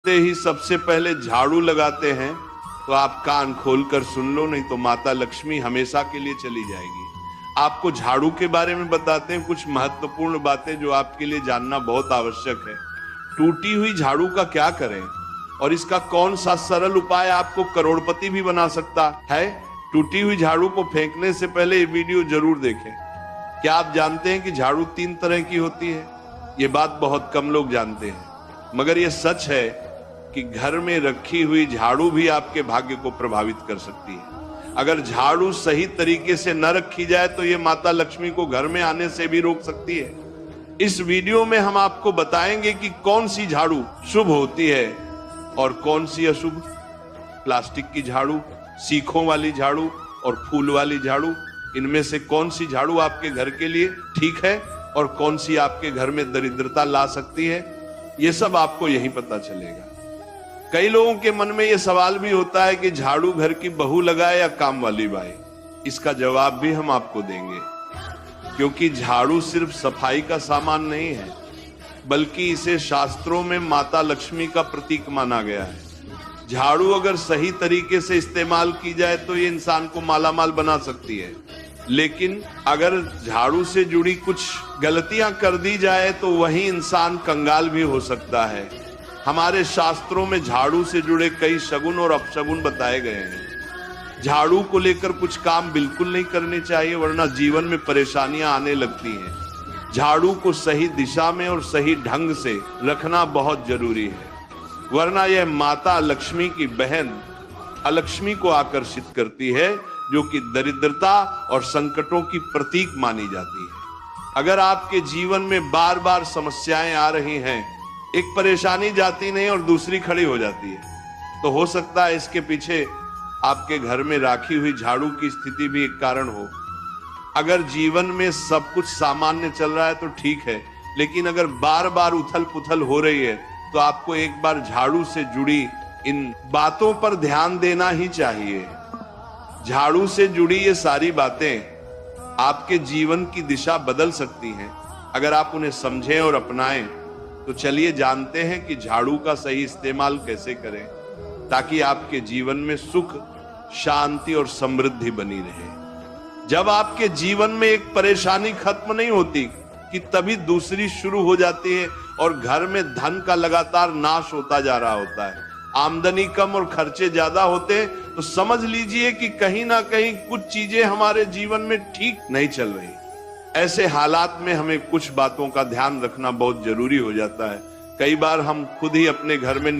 ही सबसे पहले झाड़ू लगाते हैं तो आप कान खोलकर सुन लो, नहीं तो माता लक्ष्मी हमेशा के लिए चली जाएगी। आपको झाड़ू के बारे में बताते हैं कुछ महत्वपूर्ण बातें जो आपके लिए जानना बहुत आवश्यक है। टूटी हुई झाड़ू का क्या करें और इसका कौन सा सरल उपाय आपको करोड़पति भी बना सकता है। टूटी हुई झाड़ू को फेंकने से पहले ये वीडियो जरूर देखें। क्या आप जानते हैं कि झाड़ू 3 तरह की होती है? ये बात बहुत कम लोग जानते हैं, मगर ये सच है कि घर में रखी हुई झाड़ू भी आपके भाग्य को प्रभावित कर सकती है। अगर झाड़ू सही तरीके से न रखी जाए तो ये माता लक्ष्मी को घर में आने से भी रोक सकती है। इस वीडियो में हम आपको बताएंगे कि कौन सी झाड़ू शुभ होती है और कौन सी अशुभ। प्लास्टिक की झाड़ू, सीखों वाली झाड़ू और फूल वाली झाड़ू, इनमें से कौन सी झाड़ू आपके घर के लिए ठीक है और कौन सी आपके घर में दरिद्रता ला सकती है, ये सब आपको यहीं पता चलेगा। कई लोगों के मन में यह सवाल भी होता है कि झाड़ू घर की बहू लगाए या काम वाली बाई। इसका जवाब भी हम आपको देंगे, क्योंकि झाड़ू सिर्फ सफाई का सामान नहीं है, बल्कि इसे शास्त्रों में माता लक्ष्मी का प्रतीक माना गया है। झाड़ू अगर सही तरीके से इस्तेमाल की जाए तो ये इंसान को मालामाल बना सकती है, लेकिन अगर झाड़ू से जुड़ी कुछ गलतियां कर दी जाए तो वही इंसान कंगाल भी हो सकता है। हमारे शास्त्रों में झाड़ू से जुड़े कई शगुन और अपशगुन बताए गए हैं। झाड़ू को लेकर कुछ काम बिल्कुल नहीं करने चाहिए, वरना जीवन में परेशानियां आने लगती हैं। झाड़ू को सही दिशा में और सही ढंग से रखना बहुत जरूरी है, वरना यह माता लक्ष्मी की बहन अलक्ष्मी को आकर्षित करती है, जो कि दरिद्रता और संकटों की प्रतीक मानी जाती है। अगर आपके जीवन में बार बार समस्याएं आ रही हैं, एक परेशानी जाती नहीं और दूसरी खड़ी हो जाती है, तो हो सकता है इसके पीछे आपके घर में राखी हुई झाड़ू की स्थिति भी एक कारण हो। अगर जीवन में सब कुछ सामान्य चल रहा है तो ठीक है, लेकिन अगर बार बार उथल पुथल हो रही है तो आपको एक बार झाड़ू से जुड़ी इन बातों पर ध्यान देना ही चाहिए। झाड़ू से जुड़ी ये सारी बातें आपके जीवन की दिशा बदल सकती हैं अगर आप उन्हें समझें और अपनाएं। तो चलिए जानते हैं कि झाड़ू का सही इस्तेमाल कैसे करें, ताकि आपके जीवन में सुख, शांति और समृद्धि बनी रहे। जब आपके जीवन में एक परेशानी खत्म नहीं होती कि तभी दूसरी शुरू हो जाती है और घर में धन का लगातार नाश होता जा रहा होता है। आमदनी कम और खर्चे ज्यादा होते हैं तो समझ लीजिए कि कहीं ना कहीं कुछ चीजें हमारे जीवन में ठीक नहीं चल रही। ऐसे हालात में हमें कुछ बातों का ध्यान रखना बहुत जरूरी हो जाता है। कई बार हम खुद ही अपने घर में